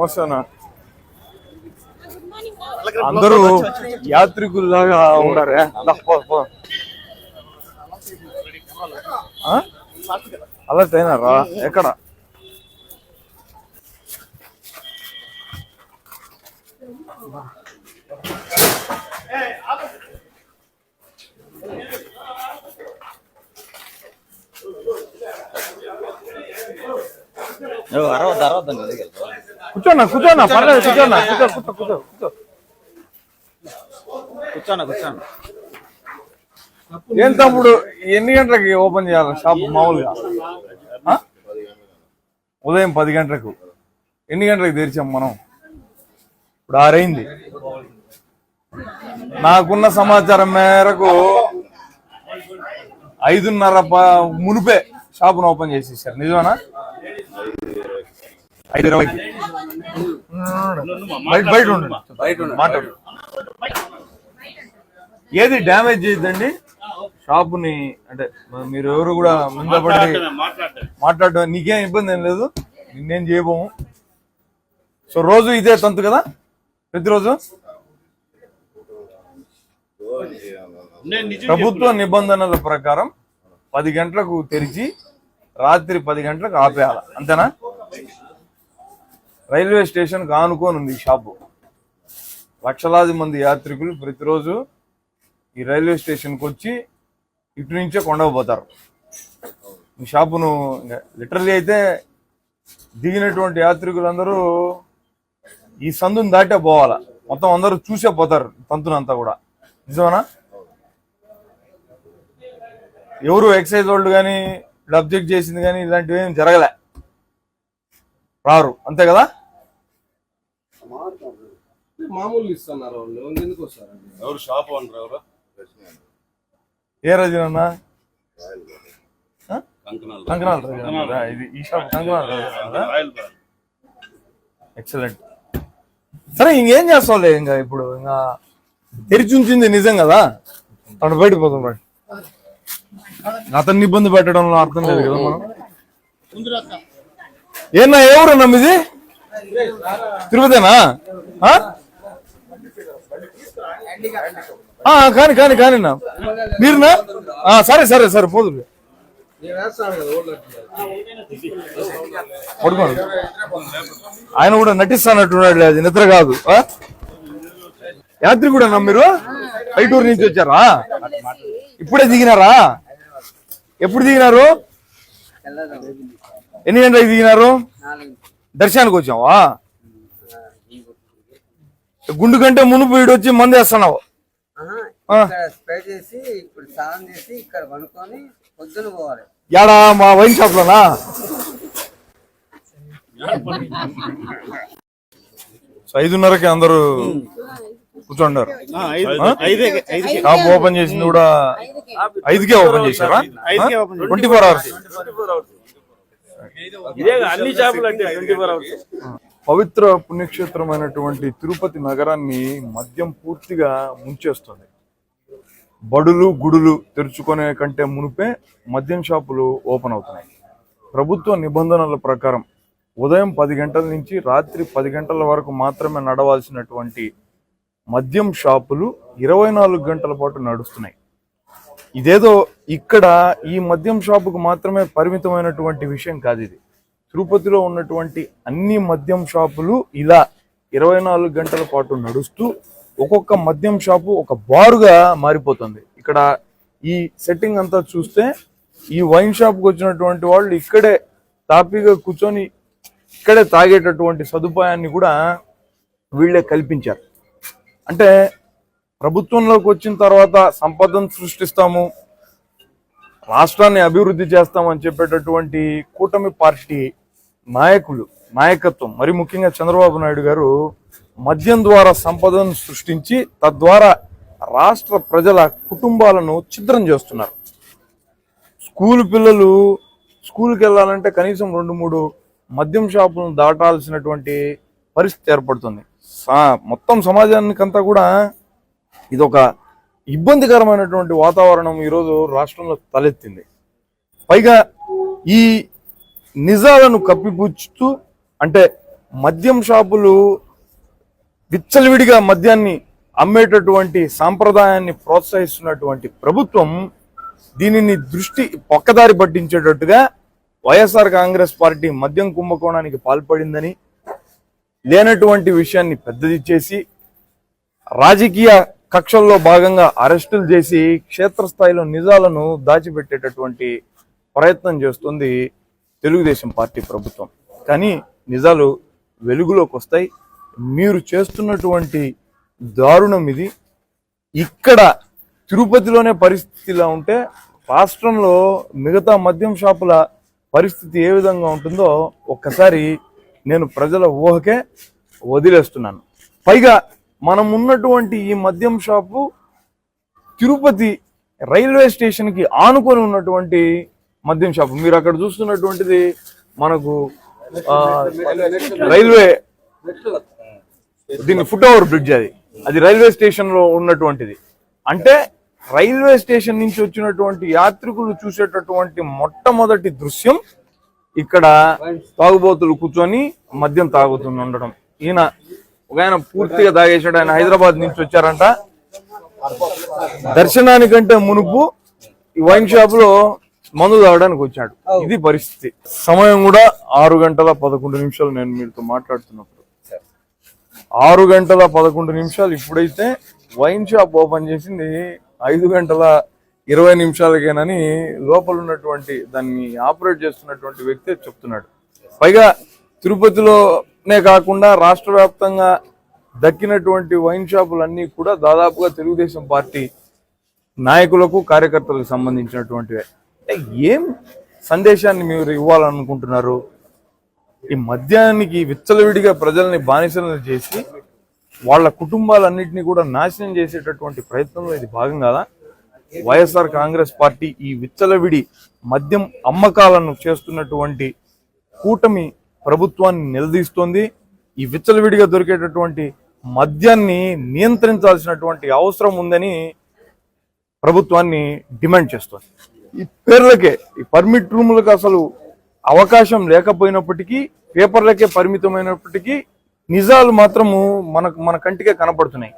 వస్తానా అందరూ యాత్రికుల్లాగా ఉన్నారే. అలర్ట్ అయినారా? ఎక్కడ? కూర్చోన్నా కూర్చోన్నా పర్లేదు కూర్చోన్నా కూర్చోన్నా. ఏం తమ్ముడు ఎన్ని గంటలకి ఓపెన్ చేయాలి షాప్ మామూలుగా? ఉదయం 10 గంటలకు. ఎన్ని గంటలకు తెరిచాం మనం? ఇప్పుడు 6 అయింది. నాకున్న సమాచారం మేరకు 5:30 మునిపే షాపును ఓపెన్ చేసేసారు. నిజమేనా? 5:20కి బయట మాట్లాడు. ఏది డ్యామేజ్ చేయొద్దండి షాపుని. అంటే మీరు ఎవరు కూడా ముందు పడి మాట్లాడడం నీకేం ఇబ్బంది ఏం లేదు, నిన్నేం చేయబోము. సో రోజు ఇదే తంతు కదా? ప్రతిరోజు ప్రభుత్వ నిబంధనల ప్రకారం 10 గంటలకు తెరిచి రాత్రి 10 గంటలకు ఆపేయాల, అంతేనా? రైల్వే స్టేషన్ ఆనుకొని ఉంది షాపు. లక్షలాది మంది యాత్రికులు ప్రతిరోజు ఈ రైల్వే స్టేషన్కి వచ్చి ఇటు నుంచే కొండపోతారు. ఈ షాపును లిటరల్లీ అయితే దిగినటువంటి యాత్రికులందరూ ఈ సందుని దాటే పోవాలా. మొత్తం అందరూ చూసే పోతారు తంతునంతా కూడా. నిజమేనా? ఎవరు ఎక్సైజ్ వాళ్ళు కానీ అబ్జెక్ట్ చేసింది కానీ ఇలాంటివి ఏం జరగలే, రారు, అంతే కదా? మామూలు ఇస్తున్నారు వాళ్ళు. ఎందుకు వస్తారండి? ఎవరు షాప్ ఓనర్? ఎవరు? ఏ రజనన్నా? కంకనాల్ రజన. ఇది ఈ షాప్ కంకనాల్ రజన. ఎక్సలెంట్. సరే ఇంకేం చేస్తావులే, ఇంకా ఇప్పుడు ఇంకా తెరిచి ఉంచింది నిజం కదా, తను బయటపోతాం. అతన్ని ఇబ్బంది పెట్టడంలో అర్థం లేదు కదా మనం. ఏనా ఎవరన్నా మీది? తిరుపతేనా? కానీ కానీ కానీ మీరునా? సరే సరే సరే పోదు పడుకోండి. ఆయన కూడా నటిస్తానట్టున్నాడు, అది నిద్ర కాదు. యాత్రి కూడా మీరు పైటూరు నుంచి వచ్చారా? ఇప్పుడే దిగినారా? ఎప్పుడు దిగినారు? ఎన్ని గంటలకు దిగినారు? దర్శనానికి వచ్చావా? గుండు కంటే మునుపు వీడు వచ్చి మందు వేస్తున్నావు. యాడా? మా వైన్ షాప్ లోనా? సో 5:30కి అందరూ కూర్చోండారు. షాప్ ఓపెన్ చేసింది కూడా 5కే ఓపెన్ చేశారా? 24 hours. పవిత్ర పుణ్యక్షేత్రమైనటువంటి తిరుపతి నగరాన్ని మద్యం పూర్తిగా ముంచేస్తుంది. బడులు గుడులు తెరుచుకునే కంటే మునిపే మద్యం షాపులు ఓపెన్ అవుతున్నాయి. ప్రభుత్వ నిబంధనల ప్రకారం ఉదయం 10 గంటల నుంచి రాత్రి 10 గంటల వరకు మాత్రమే నడవాల్సినటువంటి మద్యం షాపులు 24 గంటల పాటు నడుస్తున్నాయి. ఇదేదో ఇక్కడ ఈ మద్యం షాపుకు మాత్రమే పరిమితమైనటువంటి విషయం కాదు. ఇది తిరుపతిలో ఉన్నటువంటి అన్ని మద్యం షాపులు ఇలా 24 గంటల పాటు నడుస్తూ ఒక్కొక్క మద్యం షాపు ఒక బారుగా మారిపోతుంది. ఇక్కడ ఈ సెట్టింగ్ అంతా చూస్తే ఈ వైన్ షాప్కి వచ్చినటువంటి వాళ్ళు ఇక్కడే తాపీగా కూర్చొని ఇక్కడే తాగేటటువంటి సదుపాయాన్ని కూడా వీళ్ళే కల్పించారు. అంటే ప్రభుత్వంలోకి వచ్చిన తర్వాత సంపదను సృష్టిస్తాము, రాష్ట్రాన్ని అభివృద్ధి చేస్తామని చెప్పేటటువంటి కూటమి పార్టీ నాయకత్వం, మరి ముఖ్యంగా చంద్రబాబు నాయుడు గారు మద్యం ద్వారా సంపదను సృష్టించి తద్వారా రాష్ట్ర ప్రజల కుటుంబాలను ఛిద్రం చేస్తున్నారు. స్కూల్ పిల్లలు స్కూల్కి వెళ్ళాలంటే కనీసం 2-3 మద్యం షాపులను దాటాల్సినటువంటి పరిస్థితి ఏర్పడుతుంది. మొత్తం సమాజానికంతా కూడా ఇదొక ఇబ్బందికరమైనటువంటి వాతావరణం ఈరోజు రాష్ట్రంలో తలెత్తింది. పైగా ఈ నిజాలను కప్పిపుచ్చుతూ, అంటే మద్యం షాపులు విచ్చలవిడిగా మద్యాన్ని అమ్మేటటువంటి సాంప్రదాయాన్ని ప్రోత్సహిస్తున్నటువంటి ప్రభుత్వం దీనిని దృష్టి పక్కదారి పట్టించేటట్టుగా వైఎస్ఆర్ కాంగ్రెస్ పార్టీ మద్యం కుంభకోణానికి పాల్పడిందని, లేనటువంటి విషయాన్ని పెద్దది చేసి రాజకీయ కక్షల్లో భాగంగా అరెస్టులు చేసి క్షేత్రస్థాయిలో నిజాలను దాచిపెట్టేటటువంటి ప్రయత్నం చేస్తుంది తెలుగుదేశం పార్టీ ప్రభుత్వం. కానీ నిజాలు వెలుగులోకి వస్తాయి. మీరు చేస్తున్నటువంటి దారుణం ఇది. ఇక్కడ తిరుపతిలోనే పరిస్థితి ఇలా ఉంటే రాష్ట్రంలో మిగతా మద్యం షాపుల పరిస్థితి ఏ విధంగా ఉంటుందో ఒక్కసారి నేను ప్రజల ఊహకే వదిలేస్తున్నాను. పైగా మనం ఉన్నటువంటి ఈ మద్యం షాపు తిరుపతి రైల్వే స్టేషన్కి ఆనుకొని ఉన్నటువంటి మద్యం షాపు. మీరు అక్కడ చూస్తున్నటువంటిది మనకు రైల్వే దీన్ని ఫుట్ ఓవర్ బ్రిడ్జ్, అది రైల్వే స్టేషన్ లో ఉన్నటువంటిది. అంటే రైల్వే స్టేషన్ నుంచి వచ్చినటువంటి యాత్రికులు చూసేటటువంటి మొట్టమొదటి దృశ్యం ఇక్కడ తాగుబోతులు కూర్చొని మద్యం తాగుతుండడం. ఆయన పూర్తిగా తాగేశాడు. ఆయన హైదరాబాద్ నుంచి వచ్చారంట. దర్శనానికంటే మునుపు ఈ వైన్ షాప్ లో మందు తాగడానికి వచ్చాడు. ఇది పరిస్థితి. సమయం కూడా 6:11 నేను మీతో మాట్లాడుతున్నప్పుడు 6:11 ఇప్పుడైతే వైన్ షాప్ ఓపెన్ చేసింది 5:20 లోపల ఉన్నటువంటి దాన్ని ఆపరేట్ చేస్తున్నటువంటి వ్యక్తి చెప్తున్నాడు. పైగా తిరుపతిలోనే కాకుండా రాష్ట్ర వ్యాప్తంగా దక్కినటువంటి వైన్ షాపులన్నీ కూడా దాదాపుగా తెలుగుదేశం పార్టీ నాయకులకు కార్యకర్తలకు సంబంధించినటువంటివే. అంటే ఏం సందేశాన్ని మీరు ఇవ్వాలనుకుంటున్నారు? ఈ మద్యానికి విచ్చలవిడిగా ప్రజల్ని బానిసలను చేసి వాళ్ళ కుటుంబాలన్నింటినీ కూడా నాశనం చేసేటటువంటి ప్రయత్నంలో ఇది భాగం కాదా? వైఎస్ఆర్ కాంగ్రెస్ పార్టీ ఈ విచ్చలవిడి మద్యం అమ్మకాలను చేస్తున్నటువంటి కూటమి ప్రభుత్వాన్ని నిలదీస్తోంది. ఈ విచ్చలవిడిగా దొరికేటటువంటి మద్యాన్ని నియంత్రించాల్సినటువంటి అవసరం ఉందని ప్రభుత్వాన్ని డిమాండ్ చేస్తోంది. ఈ పేర్లకే, ఈ పర్మిట్ రూములకు అసలు అవకాశం లేకపోయినప్పటికీ, పేపర్లకే పరిమితమైనప్పటికీ నిజాలు మాత్రము మన కంటికే కనపడుతున్నాయి.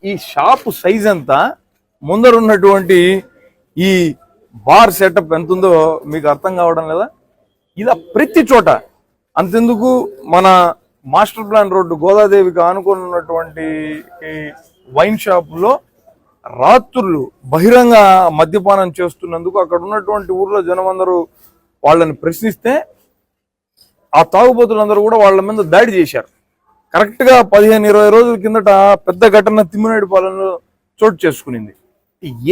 ఈ షాపు సైజ్ అంతా, ముందరున్నటువంటి ఈ బార్ సెటప్ ఎంత ఉందో మీకు అర్థం కావడం లేదా? ఇలా ప్రతి చోట. అంతెందుకు మన మాస్టర్ ప్లాన్ రోడ్డు గోదాదేవికి ఆనుకొని ఉన్నటువంటి వైన్ షాపులో రాత్రులు బహిరంగ మద్యపానం చేస్తున్నందుకు అక్కడ ఉన్నటువంటి ఊర్లో జనం అందరూ వాళ్ళని ప్రశ్నిస్తే ఆ తాగుబోతులందరూ కూడా వాళ్ళ మీద దాడి చేశారు. కరెక్ట్ గా 15-20 రోజుల కిందట పెద్ద ఘటన తిమ్మినేడుపాలెంలో చోటు చేసుకునింది.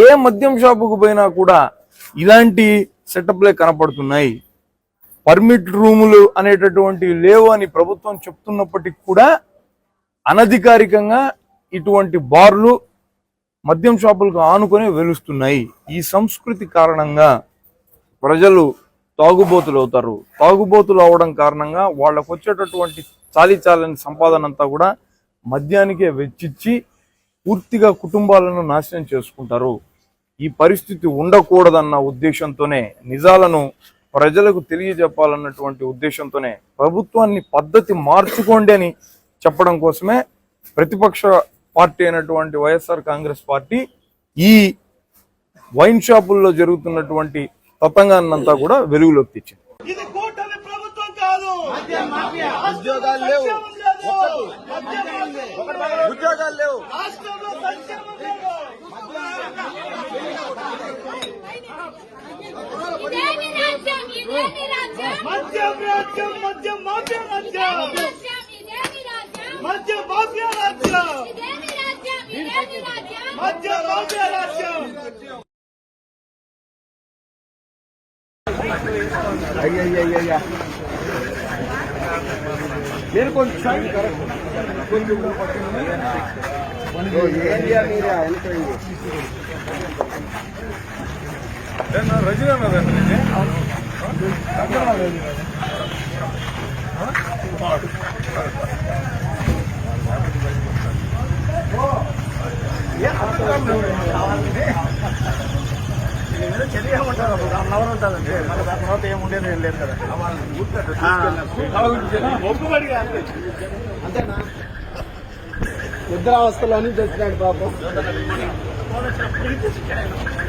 ఏ మద్యం షాపుకు పోయినా కూడా ఇలాంటి సెటప్లే కనపడుతున్నాయి. పర్మిట్ రూములు అనేటటువంటివి లేవు అని ప్రభుత్వం చెప్తున్నప్పటికీ కూడా అనధికారికంగా ఇటువంటి బార్లు మద్యం షాపులకు ఆనుకొని వెలుస్తున్నాయి. ఈ సంస్కృతి కారణంగా ప్రజలు తాగుబోతులు అవుతారు. తాగుబోతులు అవడం కారణంగా వాళ్ళకు వచ్చేటటువంటి చాలీచాలని సంపాదన అంతా కూడా మద్యానికే వెచ్చిచ్చి పూర్తిగా కుటుంబాలను నాశనం చేసుకుంటారు. ఈ పరిస్థితి ఉండకూడదన్న ఉద్దేశంతోనే, నిజాలను ప్రజలకు తెలియజెప్పాలన్నటువంటి ఉద్దేశంతోనే ప్రభుత్వాన్ని పద్ధతి మార్చుకోండి అని చెప్పడం కోసమే ప్రతిపక్ష పార్టీ అయినటువంటి వైఎస్ఆర్ కాంగ్రెస్ పార్టీ ఈ వైన్ షాపుల్లో జరుగుతున్నటువంటి తతంగాన్నంతా కూడా వెలుగులోకి తెచ్చింది. ఇది కూటమి ప్రభుత్వం కాదు. ఉద్యోగాలు లేవు, ఉద్యోగాలు లేవు, రాష్ట్రంలో సంక్షేమం లేదు. ఇదేమి రాజ్యం? ఇదేమి రాజ్యం? మద్యం రాజ్యం, మద్యం మాఫియా రాజ్యం, ఇదేమి రాజ్యం? మద్యం మాఫియా రాజ్యం, ఇదేమి రాజ్యం? ఇదేమి రాజ్యం? మద్యం మాఫియా రాజ్యం. నేను కొంచెం ఏరియా మీరే మీరు చర్య ఉంటారు ఒక 1 అవర్ ఉంటుందండి మన దాని తర్వాత ఏం ఉండేది ఏం లేదు కదా ఒప్పుబడిగా అంతేనా నిద్రావస్థలోని తెచ్చినాడు పాపం ఫోన్ వచ్చినప్పుడు